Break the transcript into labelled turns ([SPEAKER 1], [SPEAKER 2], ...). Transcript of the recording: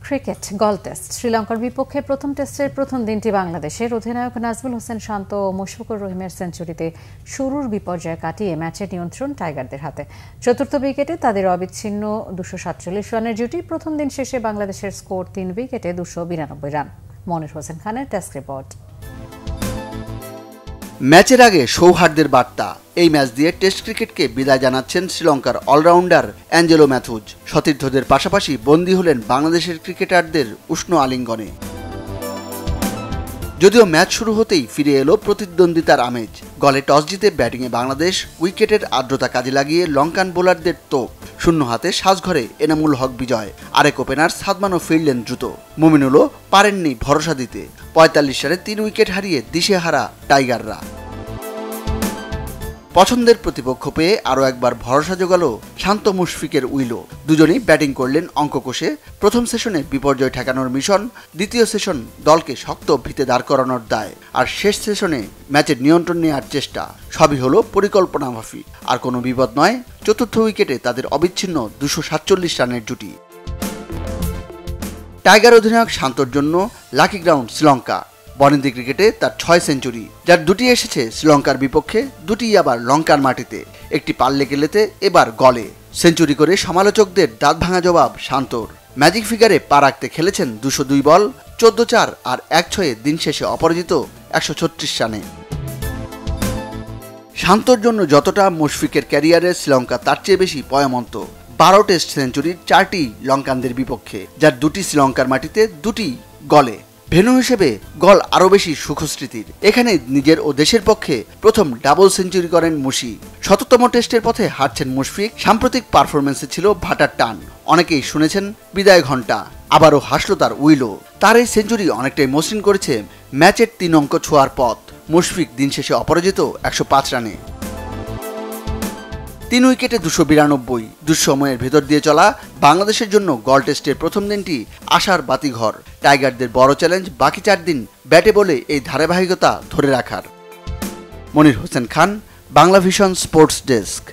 [SPEAKER 1] Cricket গল test শ্রীলঙ্কার বিপক্ষে প্রথম টেস্টের প্রথম দিনটি বাংলাদেশের অধিনায়ক নাজমুল হোসেন শান্ত ও মুশফিকুর রহিমের সেঞ্চুরিতে শুরুর বিপর্যয় কাটিয়ে ম্যাচের নিয়ন্ত্রণ টাইগারদের হাতে। চতুর্থ উইকেটে তাদের অবিচ্ছিন্ন 247 রানের জুটি। প্রথম দিন শেষে বাংলাদেশের স্কোর 3 উইকেটে 292 রান। মনির হোসেন খানের ডেস্ক রিপোর্ট।
[SPEAKER 2] ম্যাচের আগে সৌহার্দ্যের বার্তা। এই ম্যাচ দিয়ে টেস্ট ক্রিকেটকে বিদায় জানাচ্ছেন শ্রীলঙ্কার অলরাউন্ডার অ্যাঞ্জেলো ম্যাথুজ। সতীর্থদের পাশাপাশি বন্দী হলেন বাংলাদেশের ক্রিকেটারদের উষ্ণ আলিঙ্গনে। যদিও ম্যাচ শুরু হতেই ফিরে এলো প্রতিদ্বন্দ্বিতার আমেজ। গলে টস জিতে ব্যাটিংয়ে বাংলাদেশ, উইকেটের আর্দ্রতা কাজে লাগিয়ে লঙ্কান বোলারদের তোপ। শূন্য হাতে সাজঘরে এনামুল হক বিজয়। আরেক ওপেনার সাদমানও ফিরলেন দ্রুত। মুমিনুলও পারেননি ভরসা দিতে। 45 রানে 3 উইকেট হারিয়ে দিশেহারা টাইগাররা। পছন্দের প্রতিপক্ষ পেয়ে আরও একবার ভরসা জোগাল শান্ত মুশফিকের উইলো। দুজনেই ব্যাটিং করলেন অঙ্ক কষে। প্রথম সেশনে বিপর্যয় ঠেকানোর মিশন, দ্বিতীয় সেশন দলকে শক্ত ভিতে দাঁড় করানোর দায়, আর শেষ সেশনে ম্যাচের নিয়ন্ত্রণ নেওয়ার চেষ্টা। সবই হলো পরিকল্পনা মাফিক। আর কোনো বিপদ নয়, চতুর্থ উইকেটে তাদের অবিচ্ছিন্ন 247 রানের জুটি। টাইগার অধিনায়ক শান্তর জন্য লাকি গ্রাউন্ড শ্রীলঙ্কা। বনেদি ক্রিকেটে তার 6 সেঞ্চুরি, যার 2টি এসেছে শ্রীলঙ্কার বিপক্ষে, 2টি আবার লঙ্কার মাটিতে। একটি পাল্লে গেলেতে এবার গলে। সেঞ্চুরি করে সমালোচকদের দাঁত ভাঙা জবাব শান্তর। ম্যাজিক ফিগারে পা রাখতে খেলেছেন 202 বল, 14-4 আর 1-6 দিন শেষে অপরাজিত 136 রানে। শান্তর জন্য যতটা মুশফিকের ক্যারিয়ারে শ্রীলঙ্কা তার চেয়ে বেশি পয়মন্ত। 12 টেস্ট সেঞ্চুরির 4টি লঙ্কানদের বিপক্ষে, যার 2টি শ্রীলঙ্কার মাটিতে, 2টি গলে। ভেন্যু হিসেবে গল আরও বেশি সুখস্মৃতির। এখানে নিজের ও দেশের পক্ষে প্রথম ডাবল সেঞ্চুরি করেন মুশি। শততম টেস্টের পথে হাঁটছেন মুশফিক। সাম্প্রতিক পারফরমেন্সে ছিল ভাটার টান। অনেকেই শুনেছেন বিদায় ঘণ্টা। আবারও হাসল তার উইলো। তার এই সেঞ্চুরি অনেকটাই মসৃণ করেছে ম্যাচের 3 অঙ্ক ছোঁয়ার পথ। মুশফিক দিন শেষে অপরাজিত 105 রানে। 3 উইকেটে 292। দুঃসময়ের ভেতর দিয়ে চলা বাংলাদেশের জন্য গল টেস্টের প্রথম দিনটি আশার বাতিঘর। টাইগারদের বড় চ্যালেঞ্জ বাকি 4 দিন ব্যাটে বলে এই ধারাবাহিকতা ধরে রাখার। Monir Hossain Khan, Bangla vision sports desk.